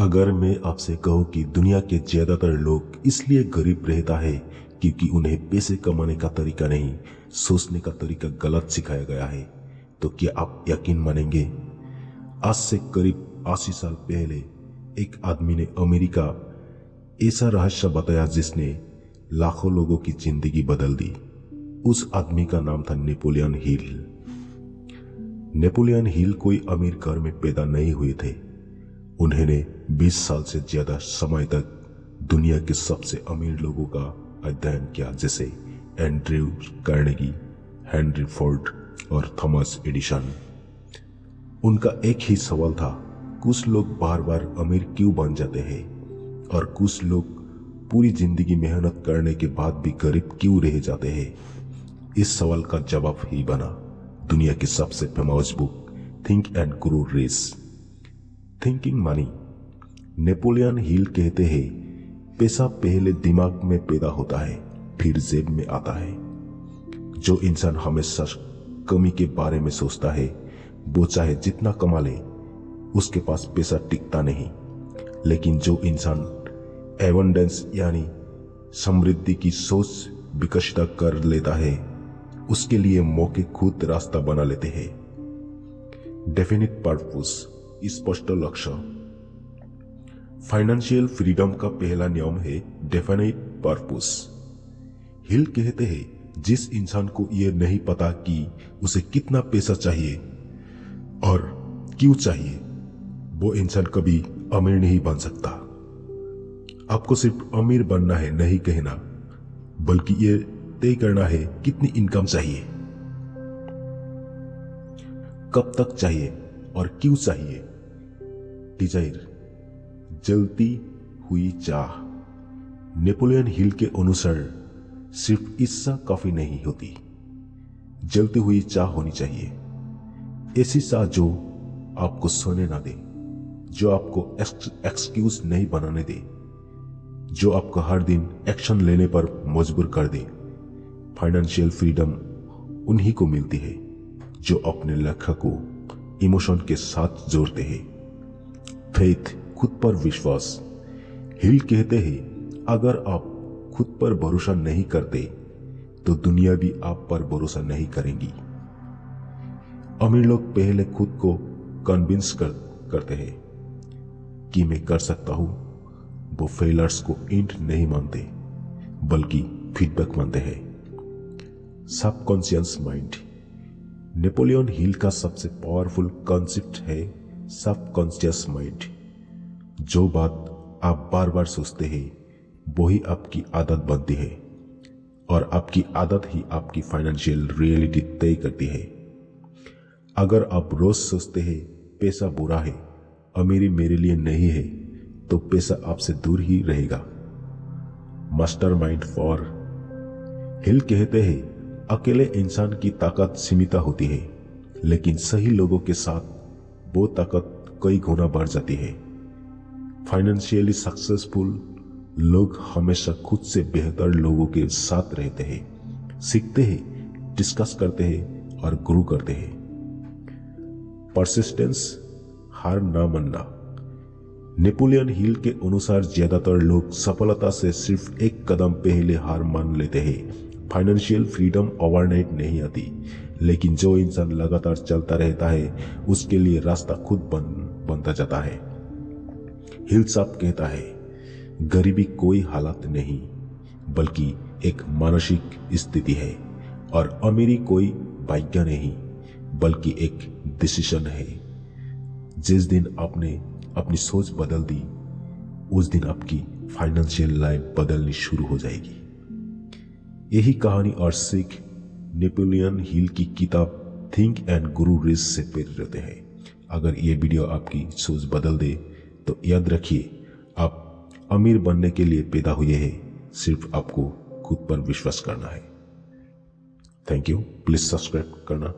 अगर मैं आपसे कहूं कि दुनिया के ज्यादातर लोग इसलिए गरीब रहता है क्योंकि उन्हें पैसे कमाने का तरीका नहीं, सोचने का तरीका गलत सिखाया गया है, तो क्या आप यकीन मानेंगे? आज से करीब 80 साल पहले एक आदमी ने अमेरिका ऐसा रहस्य बताया जिसने लाखों लोगों की जिंदगी बदल दी। उस आदमी का नाम था नेपोलियन हिल। नेपोलियन हिल कोई अमीर घर में पैदा नहीं हुए थे। उन्होंने 20 साल से ज्यादा समय तक दुनिया के सबसे अमीर लोगों का अध्ययन किया, जैसे एंड्रयू कार्नेगी, हेनरी फोर्ड और थॉमस एडिसन। उनका एक ही सवाल था, कुछ लोग बार बार अमीर क्यों बन जाते हैं और कुछ लोग पूरी जिंदगी मेहनत करने के बाद भी गरीब क्यों रह जाते हैं? इस सवाल का जवाब ही बना दुनिया की सबसे famous book think and grow rich, thinking money. Napoleon Hill कहते हैं, पैसा पहले दिमाग में पैदा होता है, फिर जेब में आता है। जो इंसान हमेशा कमी के बारे में सोचता है, वो चाहे जितना कमा ले, उसके पास पैसा टिकता नहीं। लेकिन जो इंसान एबंडेंस यानी समृद्धि की सोच विकसित कर लेता है, उसके लिए मौके खुद रास्ता बना लेते हैं। डेफिनिट पर्पस, स्पष्ट लक्ष्य। फाइनेंशियल फ्रीडम का पहला नियम है डेफिनिट पर्पस। हिल कहते हैं, जिस इंसान को यह नहीं पता कि उसे कितना पैसा चाहिए और क्यों चाहिए, वो इंसान कभी अमीर नहीं बन सकता। आपको सिर्फ अमीर बनना है नहीं कहना, बल्कि ये तय करना है कितनी इनकम चाहिए, कब तक चाहिए और क्यों चाहिए। डिजायर, जलती हुई चाह। नेपोलियन हिल के अनुसार सिर्फ इच्छा काफी नहीं होती, जलती हुई चाह होनी चाहिए। ऐसी चाह जो आपको सोने ना दे, जो आपको एक्सक्यूज नहीं बनाने दे, जो आपको हर दिन एक्शन लेने पर मजबूर कर दे। फाइनेंशियल फ्रीडम उन्हीं को मिलती है जो अपने लक्ष्य को इमोशन के साथ जोड़ते हैं। फेथ, खुद पर विश्वास। हिल कहते हैं, अगर आप खुद पर भरोसा नहीं करते तो दुनिया भी आप पर भरोसा नहीं करेंगी। अमीर लोग पहले खुद को कन्विंस करते हैं कि मैं कर सकता हूं। वो फेलर्स को एंड नहीं मानते, बल्कि फीडबैक मानते हैं। Subconscious mind. नेपोलियन हिल का सबसे पावरफुल कॉन्सेप्ट है सबकॉन्शियस माइंड। जो बात आप बार बार सोचते हैं, वही आपकी आदत बनती है, और आपकी आदत ही आपकी फाइनेंशियल रियलिटी तय करती है। अगर आप रोज सोचते हैं पैसा बुरा है, अमीरी मेरे लिए नहीं है, तो पैसा आपसे दूर ही रहेगा। Mastermind for. हिल कहते हैं, अकेले इंसान की ताकत सीमित होती है, लेकिन सही लोगों के साथ वो ताकत कई गुना बढ़ जाती है। फाइनेंशियली सक्सेसफुल लोग हमेशा खुद से बेहतर लोगों के साथ रहते हैं, सीखते हैं, डिस्कस करते हैं और ग्रो करते हैं। परसिस्टेंस, हार ना मानना। नेपोलियन हिल के अनुसार ज्यादातर लोग सफलता से सिर्फ एक कदम पहले हार मान लेते हैं। फाइनेंशियल फ्रीडम ओवरनाइट नहीं आती, लेकिन जो इंसान लगातार चलता रहता है, उसके लिए रास्ता खुद बनता जाता है। हिल साहब कहता है, गरीबी कोई हालत नहीं, बल्कि एक मानसिक स्थिति है, और अमीरी कोई भाग्य नहीं, बल्कि एक डिसीजन है। जिस दिन आपने अपनी सोच बदल दी, उस दिन आपकी फाइनेंशियल लाइफ बदलनी शुरू हो जाएगी। यही कहानी और सीख नेपोलियन हिल की किताब थिंक एंड ग्रो रिच से प्रेरित होते हैं। अगर ये वीडियो आपकी सोच बदल दे तो याद रखिए, आप अमीर बनने के लिए पैदा हुए हैं, सिर्फ आपको खुद पर विश्वास करना है। Thank you. प्लीज सब्सक्राइब करना